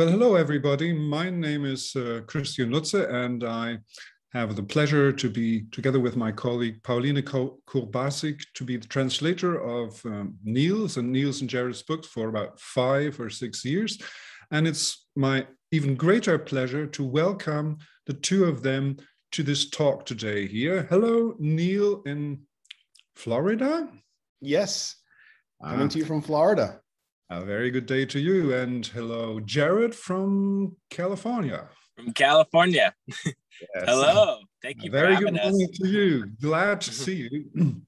Well, hello, everybody. My name is Kristian Lutze, and I have the pleasure to be together with my colleague Pauline Kurbasik to be the translator of Neal's and Jarrod's books for about 5 or 6 years. And it's my even greater pleasure to welcome the two of them to this talk today here. Hello, Neal in Florida? Yes, coming to you from Florida. A very good day to you. And hello, Jarrod from California. From California. Yes. Hello. Thank you for having us. Very good morning to you. Glad to see you.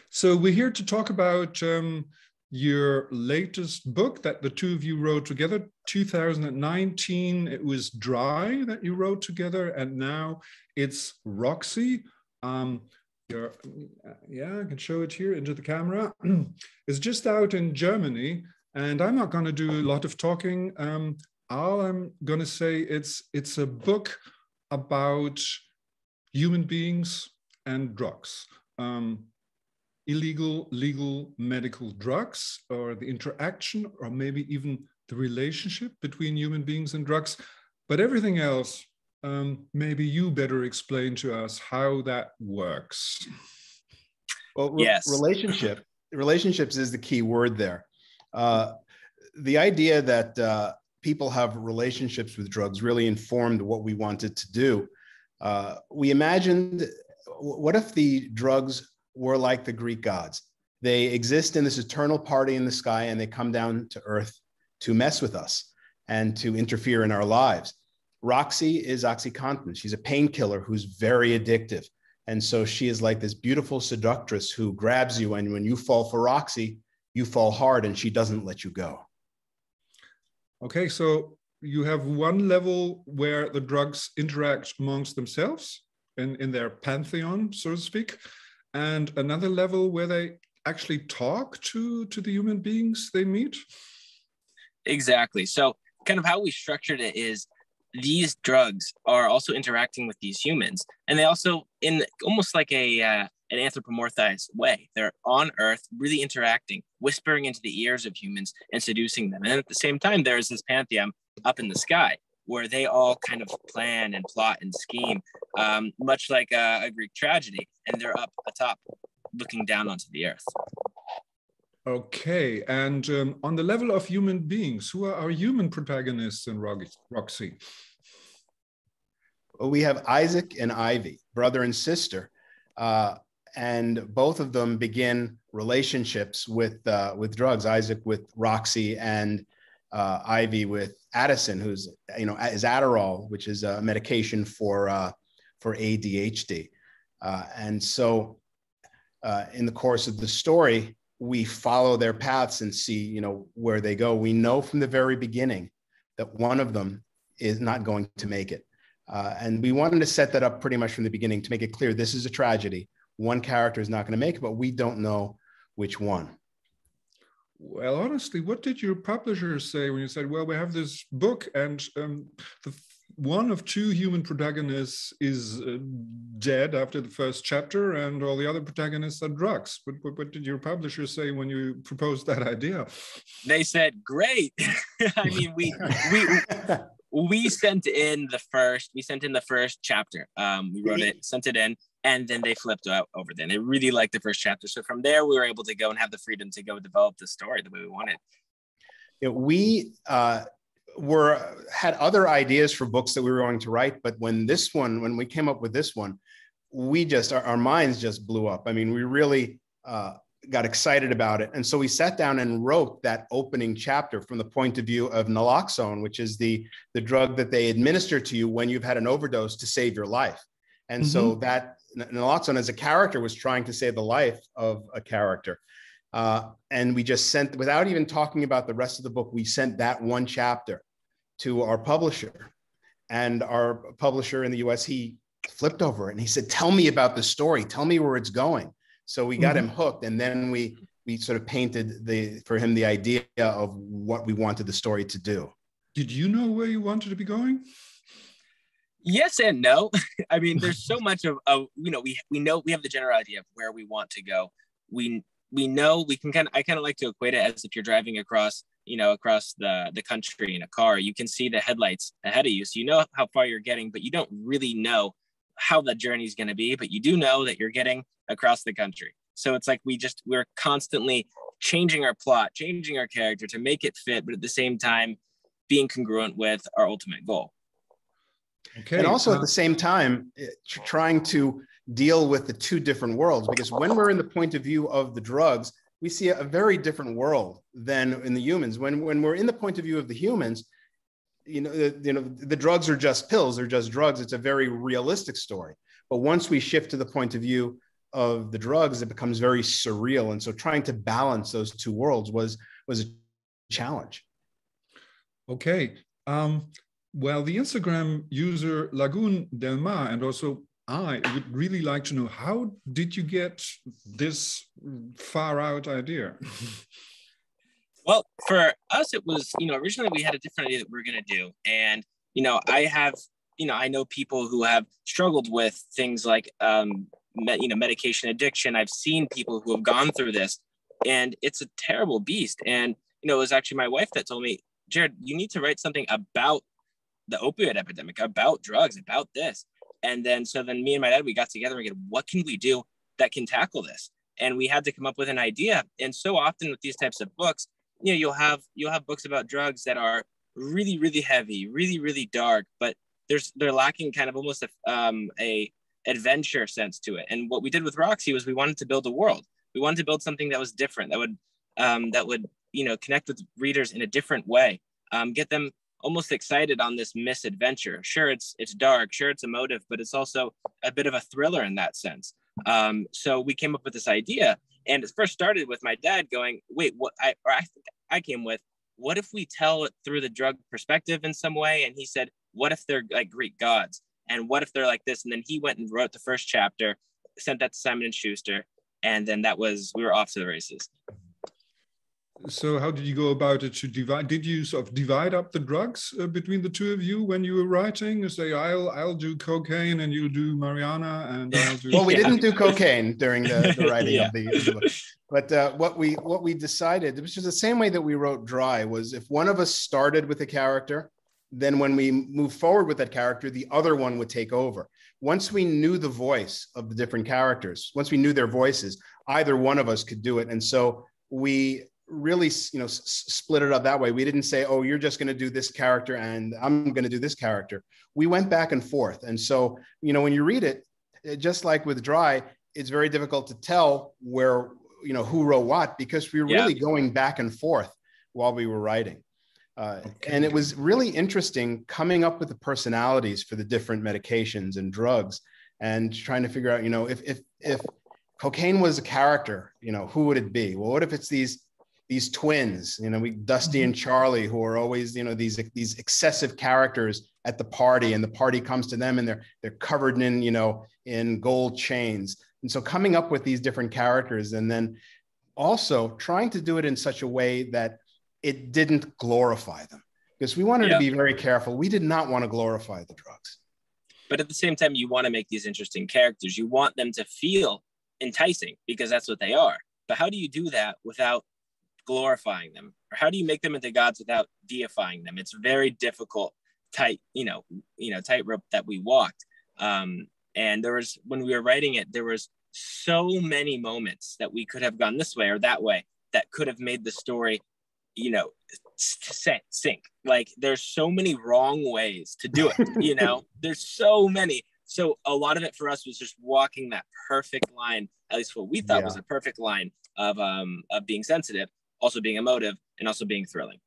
So we're here to talk about your latest book that the two of you wrote together, 2019. It was Dry that you wrote together, and now it's Roxy. Yeah, I can show it here into the camera. It's just out in Germany, and I'm not going to do a lot of talking. All I'm going to say it's a book about human beings and drugs, illegal, legal, medical drugs, or the interaction, or maybe even the relationship between human beings and drugs. But everything else, maybe you better explain to us how that works. Well, yes. Relationships is the key word there. The idea that people have relationships with drugs really informed what we wanted to do. We imagined, what if the drugs were like the Greek gods? They exist in this eternal party in the sky, and they come down to earth to mess with us and to interfere in our lives. Roxy is OxyContin. She's a painkiller who's very addictive. And so she is like this beautiful seductress who grabs you, and when you fall for Roxy, you fall hard, and she doesn't let you go. Okay, so you have one level where the drugs interact amongst themselves in their pantheon, so to speak, and another level where they actually talk to the human beings they meet? Exactly. So kind of how we structured it is these drugs are also interacting with these humans, and they also, in almost like an anthropomorphized way, they're on Earth, really interacting, whispering into the ears of humans and seducing them. And at the same time, there's this pantheon up in the sky where they all kind of plan and plot and scheme, much like a Greek tragedy, and they're up atop, looking down onto the Earth. Okay, and on the level of human beings, who are our human protagonists in Roxy? Well, we have Isaac and Ivy, brother and sister, and both of them begin relationships with drugs. Isaac with Roxy, and Ivy with Addison, who's is Adderall, which is a medication for ADHD. And so, in the course of the story, we follow their paths and see, where they go. We know from the very beginning that one of them is not going to make it. And we wanted to set that up pretty much from the beginning to make it clear this is a tragedy. One character is not going to make it, but we don't know which one. Well, honestly, what did your publishers say when you said, well, we have this book and one of two human protagonists is dead after the first chapter and all the other protagonists are drugs? What did your publishers say when you proposed that idea? They said, great. I mean, we sent in the first chapter. We wrote it, sent it in, and then they flipped over then. They really liked the first chapter. So from there, we were able to go and have the freedom to go develop the story the way we wanted. We had other ideas for books that we were going to write, but when we came up with this one, our minds just blew up. I mean, we really got excited about it. And so we sat down and wrote that opening chapter from the point of view of naloxone, which is the drug that they administer to you when you've had an overdose to save your life. And so that naloxone as a character was trying to save the life of a character. And we just sent, without even talking about the rest of the book, we sent that one chapter to our publisher. And our publisher in the US, he flipped over and he said, tell me about the story. Tell me where it's going. So we got him hooked. And then we sort of painted for him the idea of what we wanted the story to do. Did you know where you wanted to be going? Yes and no. I mean, there's so much of we know we have the general idea of where we want to go. We know we can I kind of like to equate it as if you're driving across across the country in a car, you can see the headlights ahead of you. So you know how far you're getting, but you don't really know how the journey is going to be, but you do know that you're getting across the country. So it's like we're constantly changing our plot, changing our character to make it fit, but at the same time being congruent with our ultimate goal. Okay. And also at the same time, trying to deal with the two different worlds, because when we're in the point of view of the drugs, we see a very different world than in the humans. When we're in the point of view of the humans, the drugs are just pills, they're just drugs. It's a very realistic story. But once we shift to the point of view of the drugs, it becomes very surreal. And so trying to balance those two worlds was a challenge. Okay. Well, the Instagram user Lagoon Del Mar and also I would really like to know, how did you get this far out idea? Well, for us, it was, originally we had a different idea that we were going to do. And, I know people who have struggled with things like, medication addiction. I've seen people who have gone through this, and it's a terrible beast. And, it was actually my wife that told me, Jarrod, you need to write something about the opioid epidemic, about drugs, about this. And then me and my dad, we got together and we go, what can we do that can tackle this? And we had to come up with an idea. And so often with these types of books, you'll have books about drugs that are really, really heavy, really, really dark, but they're lacking kind of almost a adventure sense to it. And what we did with Roxy was we wanted to build a world. We wanted to build something that was different, that would connect with readers in a different way, get them almost excited on this misadventure. Sure, it's dark, sure, it's emotive, but it's also a bit of a thriller in that sense. So we came up with this idea, and it first started with my dad going, wait, I think I came with, what if we tell it through the drug perspective in some way? And he said, what if they're like Greek gods? And what if they're like this? And then he went and wrote the first chapter, sent that to Simon & Schuster, and then we were off to the races. So how did you go about it to divide? Did you sort of divide up the drugs between the two of you when you were writing? You say, I'll do cocaine and you'll do marijuana, and I'll do... Well, we didn't do cocaine during the writing of the book. But what we decided, which is the same way that we wrote Dry, was if one of us started with a character, then when we move forward with that character, the other one would take over. Once we knew the voice of the different characters, once we knew their voices, either one of us could do it. And so we really, split it up that way. We didn't say, oh, you're just going to do this character and I'm going to do this character. We went back and forth. And so, when you read it, just like with Dry, it's very difficult to tell where, who wrote what, because we were really going back and forth while we were writing. And it was really interesting coming up with the personalities for the different medications and drugs and trying to figure out, if cocaine was a character, who would it be? Well, what if it's these twins, Dusty and Charlie, who are always, these excessive characters at the party, and the party comes to them and they're covered in gold chains. And so coming up with these different characters, and then also trying to do it in such a way that it didn't glorify them, because we wanted to be very careful. We did not want to glorify the drugs. But at the same time, you want to make these interesting characters. You want them to feel enticing, because that's what they are. But how do you do that without glorifying them? Or how do you make them into gods without deifying them? It's very difficult, tightrope that we walked. And when we were writing it, there was so many moments that we could have gone this way or that way that could have made the story, sink. Like, there's so many wrong ways to do it, there's so many. So a lot of it for us was just walking that perfect line, at least what we thought was a perfect line of being sensitive, also being emotive, and also being thrilling.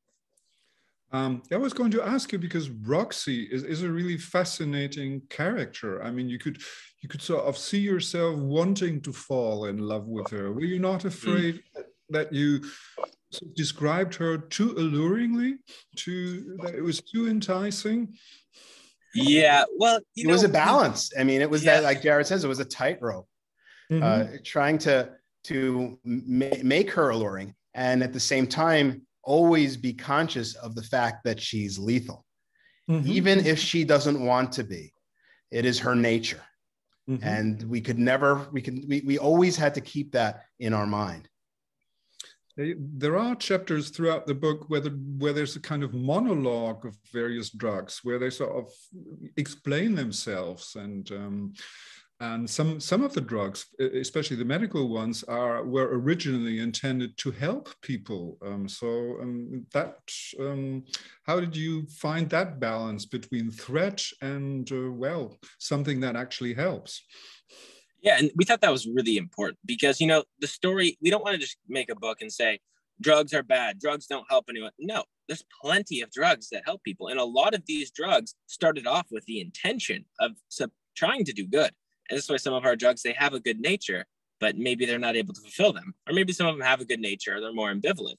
I was going to ask you, because Roxy is a really fascinating character. I mean, you could sort of see yourself wanting to fall in love with her. Were you not afraid that you described her too alluringly, that it was too enticing? Yeah, well, it was a balance. I mean, it was that, like Jarrod says, it was a tightrope, trying to make her alluring, and at the same time always be conscious of the fact that she's lethal, even if she doesn't want to be. It is her nature, and we always had to keep that in our mind. There are chapters throughout the book where there's a kind of monologue of various drugs, where they sort of explain themselves, and some of the drugs, especially the medical ones, were originally intended to help people. How did you find that balance between threat and something that actually helps? Yeah, and we thought that was really important because, the story, we don't want to just make a book and say, drugs are bad, drugs don't help anyone. No, there's plenty of drugs that help people. And a lot of these drugs started off with the intention of trying to do good. And this is why some of our drugs, they have a good nature, but maybe they're not able to fulfill them. Or maybe some of them have a good nature, or they're more ambivalent.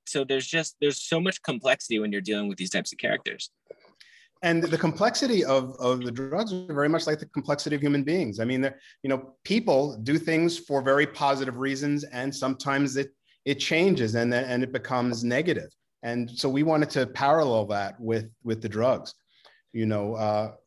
So there's so much complexity when you're dealing with these types of characters. And the complexity of the drugs are very much like the complexity of human beings. I mean, people do things for very positive reasons, and sometimes it changes and it becomes negative. And so we wanted to parallel that with the drugs.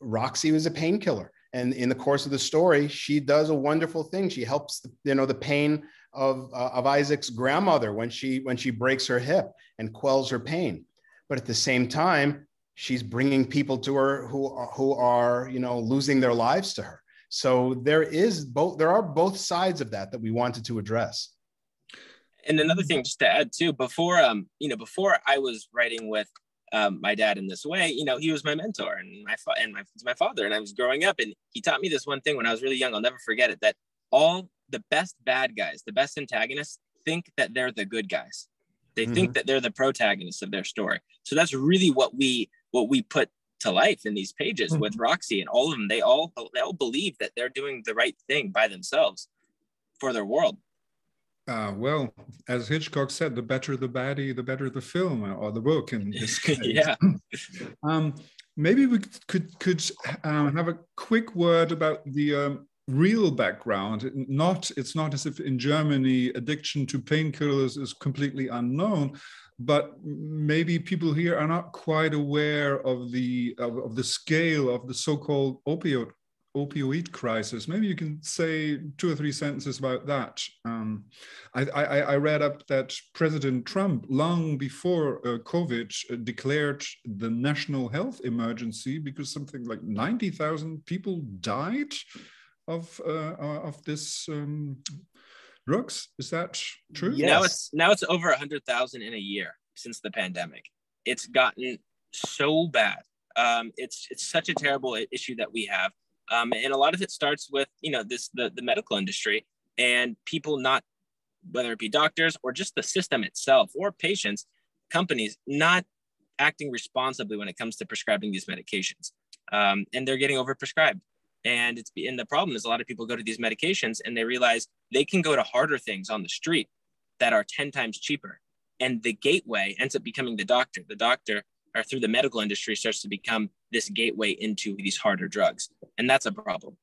Roxy was a painkiller. And in the course of the story, she does a wonderful thing. She helps, the pain of Isaac's grandmother when she breaks her hip and quells her pain. But at the same time, she's bringing people to her who are losing their lives to her. So there are both sides of that we wanted to address. And another thing, just to add too, before I was writing with my dad in this way, he was my mentor and my father, and I was growing up, and he taught me this one thing when I was really young. I'll never forget it, that all the best bad guys, the best antagonists, think that they're the good guys. They think that they're the protagonists of their story. So that's really what we put to life in these pages with Roxy, and all of them. They all believe that they're doing the right thing by themselves for their world. Well, as Hitchcock said, the better the baddie, the better the film or the book in this case. Yeah. Maybe we could have a quick word about the real background. It's not as if in Germany addiction to painkillers is completely unknown, but maybe people here are not quite aware of the scale of the so-called opioid crisis. Maybe you can say 2 or 3 sentences about that. I read up that President Trump, long before COVID, declared the national health emergency because something like 90,000 people died of this drugs. Is that true? Yes. Now it's over 100,000 in a year since the pandemic. It's gotten so bad. It's such a terrible issue that we have. And a lot of it starts with, the medical industry and people not, whether it be doctors or just the system itself or patients, companies not acting responsibly when it comes to prescribing these medications. And they're getting overprescribed. And the problem is a lot of people go to these medications and they realize they can go to harder things on the street that are 10 times cheaper. And the gateway ends up becoming the doctor. The doctor, or through the medical industry, starts to become this gateway into these harder drugs. And that's a problem.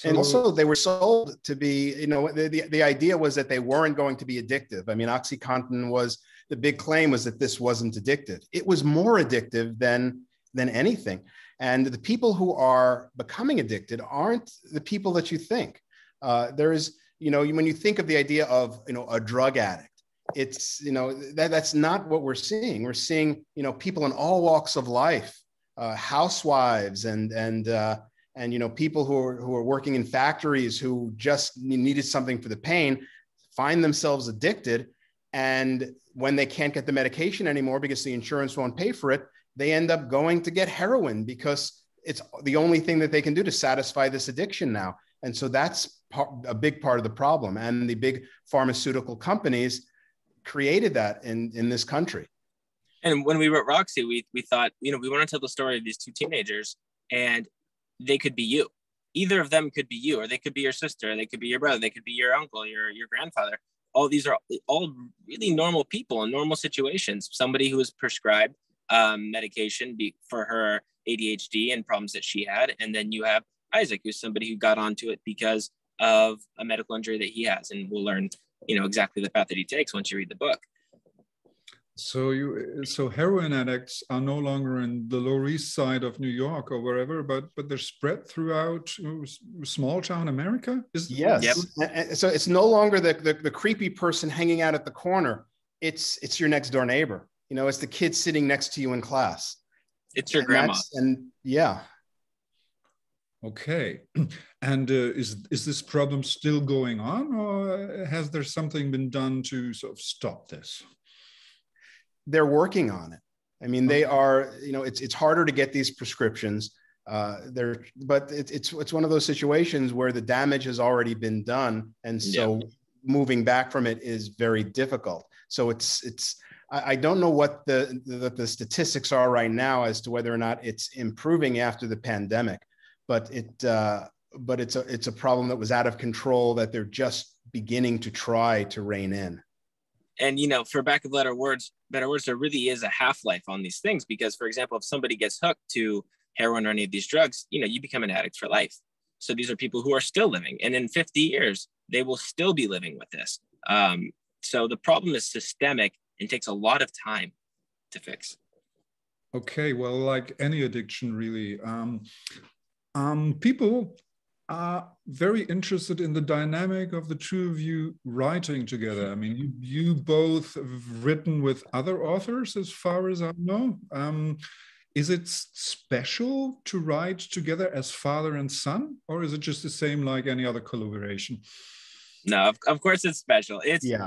And also they were sold to be, the idea was that they weren't going to be addictive. I mean, OxyContin the big claim was that this wasn't addictive. It was more addictive than anything. And the people who are becoming addicted aren't the people that you think. There is, when you think of the idea of, a drug addict, it's, that's not what we're seeing. We're seeing, people in all walks of life, housewives and people who are working in factories who just needed something for the pain, find themselves addicted. And when they can't get the medication anymore because the insurance won't pay for it, they end up going to get heroin because it's the only thing that they can do to satisfy this addiction now. And so that's a big part of the problem. And the big pharmaceutical companies created that in this country. And when we wrote Roxy, we thought, we want to tell the story of these 2 teenagers, and they could be you. Either of them could be you, or they could be your sister, they could be your brother, they could be your uncle, your grandfather. All these are all really normal people in normal situations. Somebody who was prescribed medication for her ADHD and problems that she had. And then you have Isaac, who's somebody who got onto it because of a medical injury that he has. And we'll learn, exactly the path that he takes once you read the book. So heroin addicts are no longer in the Lower East Side of New York or wherever, but they're spread throughout small town America. Yes. Yep. So it's no longer the creepy person hanging out at the corner. It's your next door neighbor. You know, it's the kid sitting next to you in class. It's your grandma. And yeah. Okay. And is this problem still going on, or has there something been done to sort of stop this? They're working on it. I mean, they are, you know, it's harder to get these prescriptions. But it's one of those situations where the damage has already been done. And so moving back from it is very difficult. So I don't know what the statistics are right now as to whether or not it's improving after the pandemic, but it's a problem that was out of control that they're just beginning to try to rein in. And, you know, for lack of better words, there really is a half-life on these things, because, for example, if somebody gets hooked to heroin or any of these drugs, you know, you become an addict for life. So these are people who are still living, and in 50 years, they will still be living with this. So the problem is systemic and takes a lot of time to fix. Okay, well, like any addiction, really, people are very interested in the dynamic of the two of you writing together. I mean, you both have written with other authors, as far as I know. Is it special to write together as father and son, or is it just the same like any other collaboration? No, of course it's special. It's you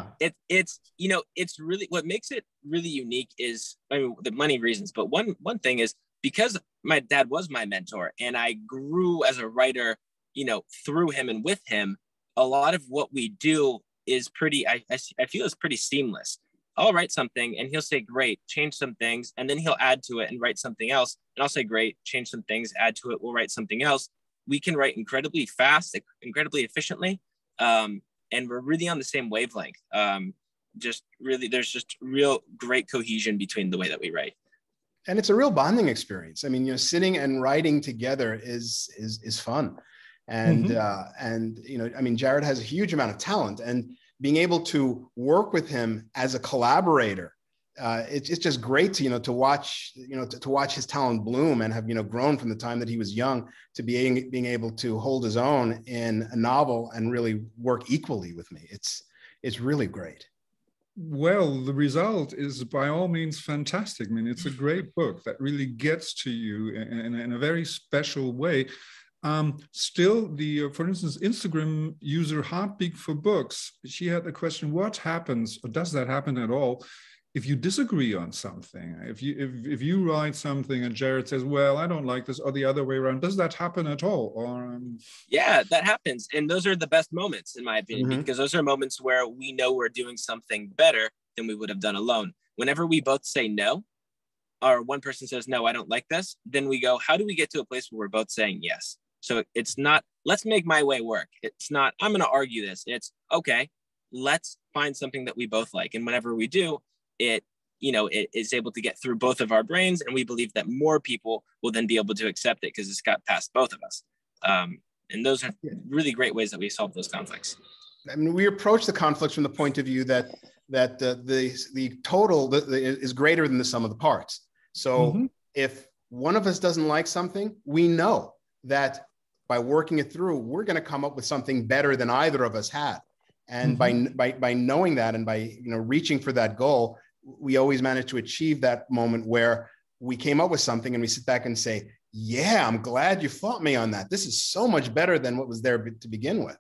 know, it's really, what makes it really unique is, I mean, the many reasons, but one thing is because my dad was my mentor and I grew as a writer, you know, through him and with him. A lot of what we do is pretty, I feel is pretty seamless. I'll write something and he'll say, great, change some things. And then he'll add to it and write something else. And I'll say, great, change some things, add to it, we'll write something else. We can write incredibly fast, incredibly efficiently. And we're really on the same wavelength. Just really, there's just real great cohesion between the way that we write. And it's a real bonding experience. I mean, you know, sitting and writing together is fun. And, and, you know, I mean, Jarrod has a huge amount of talent, and being able to work with him as a collaborator, it's just great to, you know, to watch his talent bloom and have, you know, grown from the time that he was young to being able to hold his own in a novel and really work equally with me. It's really great. Well, the result is by all means fantastic. I mean, it's a great book that really gets to you in a very special way. Still, for instance, Instagram user Heartbeat for Books, she had the question, what happens, or does that happen at all, if you disagree on something? If you write something and Jarrod says, well, I don't like this, or the other way around, does that happen at all? Or Yeah, that happens. And those are the best moments, in my opinion, because those are moments where we know we're doing something better than we would have done alone. Whenever we both say no, or one person says, no, I don't like this, then we go, how do we get to a place where we're both saying yes? So it's not, let's make my way work. It's not, I'm going to argue this. It's, okay, let's find something that we both like. And whenever we do, it is able to get through both of our brains. And we believe that more people will then be able to accept it because it's got past both of us. And those are really great ways that we solve those conflicts. I mean, we approach the conflicts from the point of view that the total is greater than the sum of the parts. So if one of us doesn't like something, we know that by working it through, we're going to come up with something better than either of us had. And by knowing that, and by, you know, reaching for that goal, we always manage to achieve that moment where we came up with something and we sit back and say, yeah, I'm glad you fought me on that. This is so much better than what was there to begin with.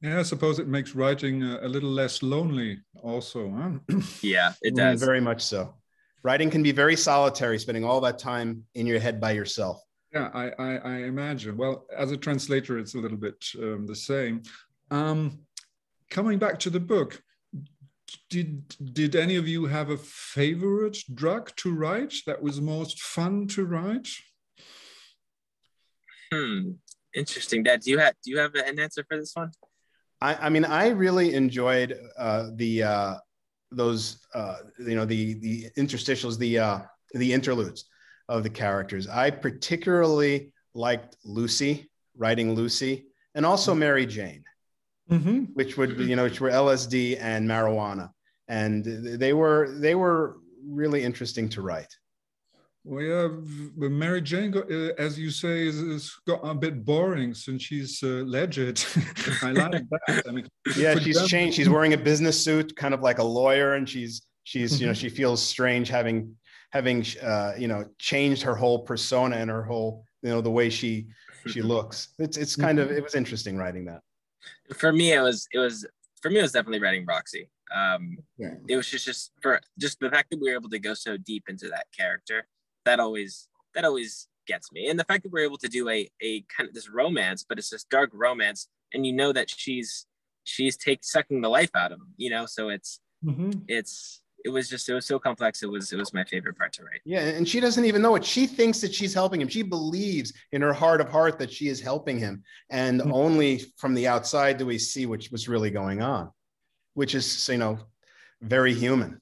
Yeah, I suppose it makes writing a little less lonely also, huh? Yeah, it does. Very much so. Writing can be very solitary, spending all that time in your head by yourself. Yeah, I imagine. Well, as a translator, it's a little bit the same. Coming back to the book, did any of you have a favorite drug to write that was most fun to write? Interesting. Dad, do you have an answer for this one? I mean, I really enjoyed the interstitials, the interludes of the characters. I particularly liked Lucy, writing Lucy, and also Mary Jane, which were LSD and marijuana. and they were really interesting to write. Well, yeah, Mary Jane, as you say, is got a bit boring since she's legit. I like that. I mean, yeah, she's changed. She's wearing a business suit, kind of like a lawyer, and she's you know, she feels strange having you know, changed her whole persona and her whole, you know, the way she looks. It's kind of, it was interesting writing that. For me, it was definitely writing Roxy. It was just the fact that we were able to go so deep into that character. That always gets me, and the fact that we're able to do a kind of this romance, but it's this dark romance, and you know that she's sucking the life out of him, you know. So it was so complex. It was my favorite part to write. Yeah, and she doesn't even know it. She thinks that she's helping him. She believes in her heart of heart that she is helping him, and only from the outside do we see what's really going on, which is, you know, very human.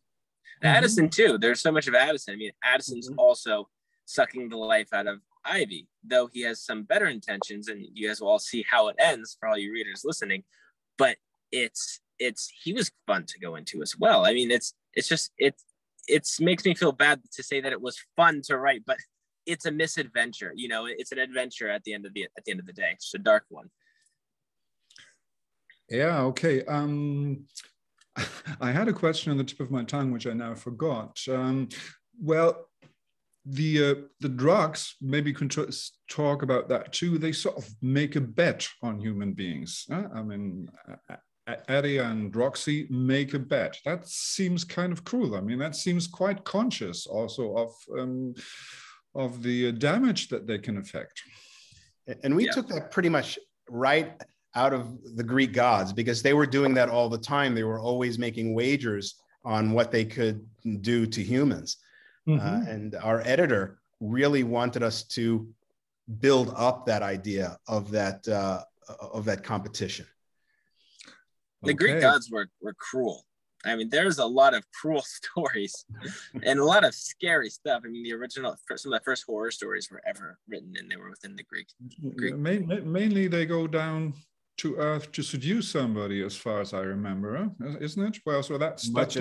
Addison too. There's so much of Addison. I mean, Addison's also sucking the life out of Ivy, though he has some better intentions, and you guys will all see how it ends for all you readers listening. But he was fun to go into as well. I mean, it makes me feel bad to say that it was fun to write, but it's a misadventure. You know, it's an adventure at the end of the day. It's a dark one. Yeah. Okay. I had a question on the tip of my tongue, which I now forgot. Well, the drugs, maybe you can talk about that too. They sort of make a bet on human beings. I mean, Eddie and Roxy make a bet. That seems kind of cruel. I mean, that seems quite conscious also of the damage that they can affect. And we took that pretty much right out of the Greek gods, because they were doing that all the time. They were always making wagers on what they could do to humans. And our editor really wanted us to build up that idea of that competition. The Greek gods were cruel. I mean, there's a lot of cruel stories and a lot of scary stuff. I mean, some of the first horror stories were ever written, and they were within the Greek. Mainly they go down to Earth to seduce somebody, as far as I remember, isn't it? Well, so that's like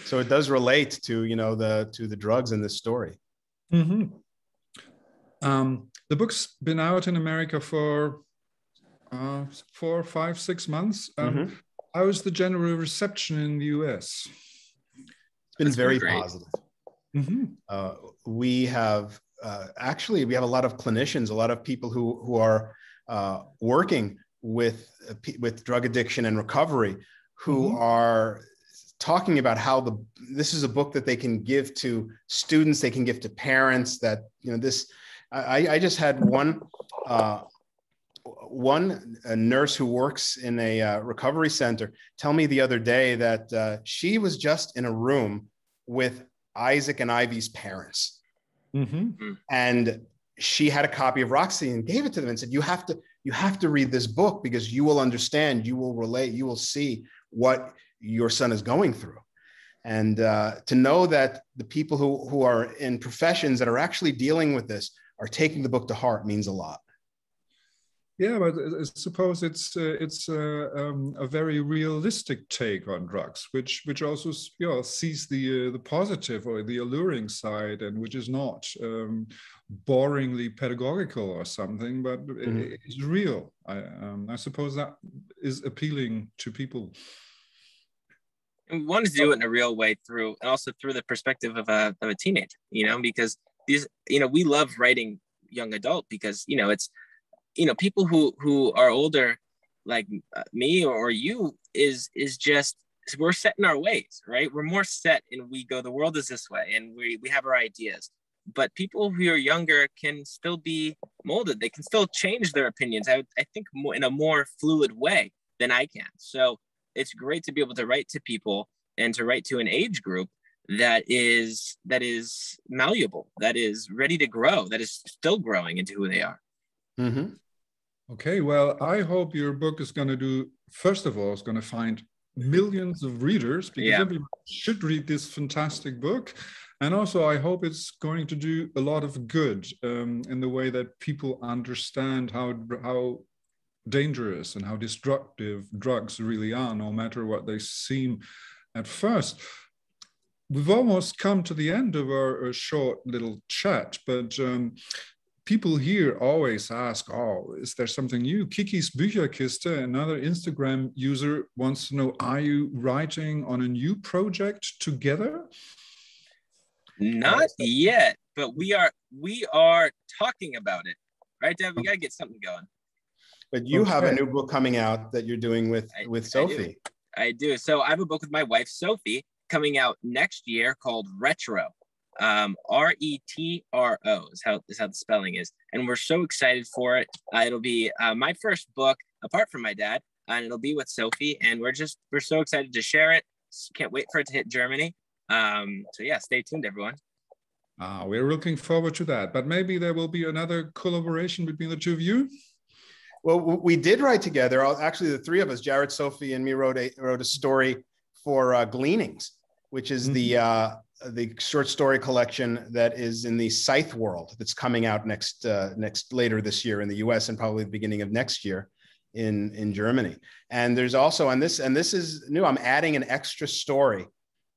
so it does relate to, you know, to the drugs in this story. The book's been out in America for 4, 5, 6 months. How is the general reception in the US? It's been very positive. We have actually, we have a lot of clinicians, a lot of people who are working with drug addiction and recovery, who are talking about how this is a book that they can give to students, they can give to parents. That, you know, this, I just had one nurse who works in a recovery center tell me the other day that she was just in a room with Isaac and Ivy's parents, and she had a copy of Roxy and gave it to them and said, you have to read this book, because you will understand, you will relate, you will see what your son is going through. And to know that the people who are in professions that are actually dealing with this are taking the book to heart means a lot. Yeah, but I suppose it's a very realistic take on drugs, which also, you know, sees the positive or the alluring side, and which is not boringly pedagogical or something, but it's real. I suppose that is appealing to people. And we wanted to do it in a real way and also through the perspective of a teenager, you know, because these, you know, we love writing young adult, because, you know, it's, you know, people who are older, like me or you, is just, we're set in our ways, right? We're more set, and we go, the world is this way, and we have our ideas. But people who are younger can still be molded. They can still change their opinions, I think, in a more fluid way than I can. So it's great to be able to write to people and to write to an age group that is malleable, that is ready to grow, that is still growing into who they are. Okay, well, I hope your book is going to do, first of all, it's going to find millions of readers, because everyone should read this fantastic book. And also, I hope it's going to do a lot of good in the way that people understand how dangerous and how destructive drugs really are, no matter what they seem at first. We've almost come to the end of our short little chat, but people here always ask, oh, is there something new? Kiki's Bücherkiste, another Instagram user, wants to know, are you writing on a new project together? Not yet, but we are talking about it. Right, Dad? We got to get something going. But you have a new book coming out that you're doing with Sophie. I do. So I have a book with my wife, Sophie, coming out next year called Retro. R-E-T-R-O is how the spelling is. And we're so excited for it. It'll be my first book, apart from my dad, and it'll be with Sophie. And we're so excited to share it. Can't wait for it to hit Germany. So yeah, stay tuned, everyone. We're looking forward to that. But maybe there will be another collaboration between the two of you. Well, we did write together. Actually, the three of us, Jarrod, Sophie, and me, wrote a story for Gleanings, which is the short story collection that is in the Scythe world that's coming out later this year in the US and probably the beginning of next year in Germany. And there's also on this, and this is new, I'm adding an extra story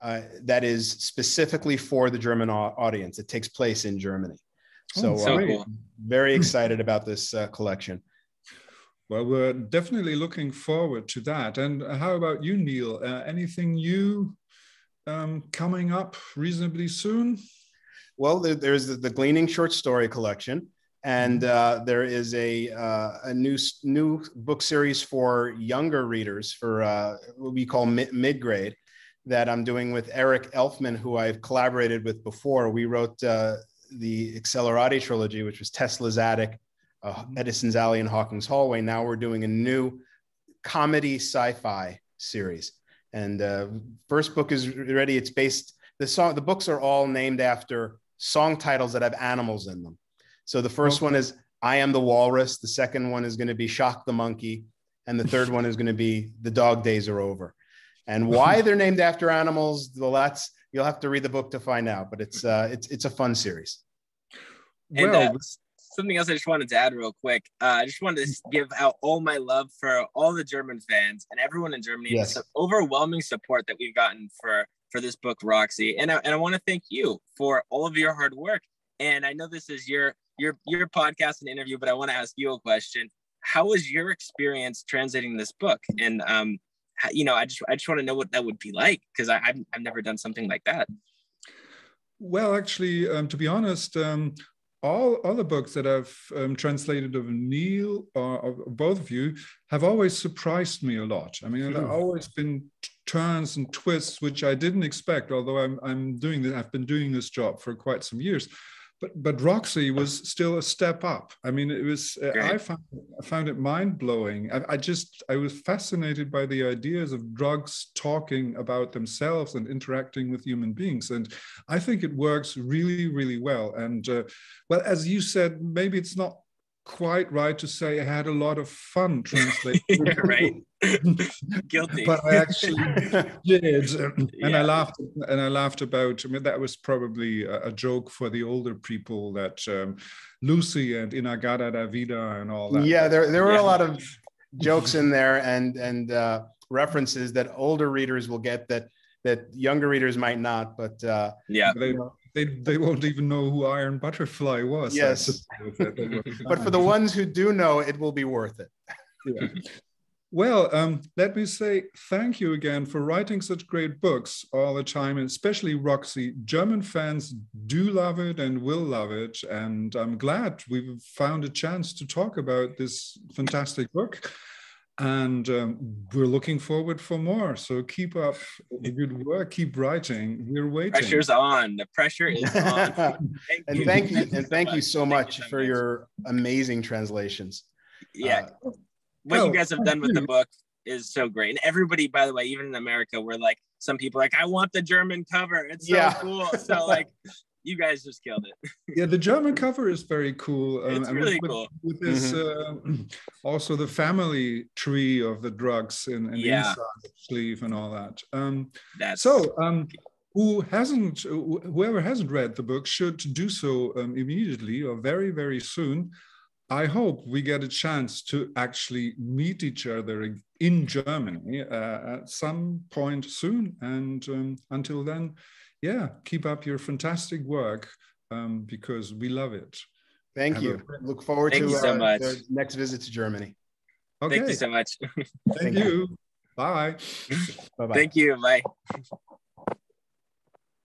that is specifically for the German audience. It takes place in Germany. So cool. Very excited about this collection. Well, we're definitely looking forward to that. And how about you, Neal? Anything new coming up reasonably soon? Well, there's the Gleaning short story collection, and there is a new book series for younger readers for what we call mid-grade that I'm doing with Eric Elfman, who I've collaborated with before. We wrote the Accelerati trilogy, which was Tesla's Attic, Edison's Alley, and Hawking's Hallway. Now we're doing a new comedy sci-fi series. And first book is ready. It's based, the books are all named after song titles that have animals in them. So the first one is I Am the Walrus. The second one is going to be Shock the Monkey. And the third one is going to be The Dog Days Are Over. And why they're named after animals, well, you'll have to read the book to find out, but it's a fun series. And something else I just wanted to add real quick. I just wanted to give out all my love for all the German fans and everyone in Germany. Yes. The overwhelming support that we've gotten for this book, Roxy. And I want to thank you for all of your hard work. And I know this is your podcast and interview, but I want to ask you a question. How was your experience translating this book? And I just want to know what that would be like, because I've never done something like that. Well, actually, to be honest, all other books that I've translated of Neal or of both of you have always surprised me a lot. I mean, there have always been turns and twists which I didn't expect. Although I've been doing this job for quite some years. But Roxy was still a step up. I mean, it was. I found it mind blowing. I was fascinated by the ideas of drugs talking about themselves and interacting with human beings, and I think it works really, really well. And well, as you said, maybe it's not quite right to say I had a lot of fun translating. Right. Guilty. But I actually did, and I laughed about. I mean, that was probably a joke for the older people, that Lucy and Inagada da Vida and all that. Yeah, there were a lot of jokes in there and references that older readers will get that younger readers might not. But they won't even know who Iron Butterfly was. Yes, but for the ones who do know, it will be worth it. Yeah. Well, let me say thank you again for writing such great books all the time, and especially Roxy. German fans do love it and will love it, and I'm glad we've found a chance to talk about this fantastic book. And we're looking forward for more. So keep up the good work, keep writing. We're waiting. Pressure's on. The pressure is on. Thank you so much for your amazing translations. Yeah. What you guys have done with the book is so great. And everybody, by the way, even in America, we're like, some people are like, I want the German cover. It's so cool. So like, you guys just killed it. Yeah, the German cover is very cool. It's really cool. With this, also the family tree of the drugs in the inside sleeve and all that. Whoever hasn't read the book should do so immediately or very, very soon. I hope we get a chance to actually meet each other in Germany at some point soon. And until then, yeah, keep up your fantastic work because we love it. Thank you. Look forward to the next visit to Germany. Okay. Thank you so much. Thank you. Bye. Bye-bye. Thank you. Bye.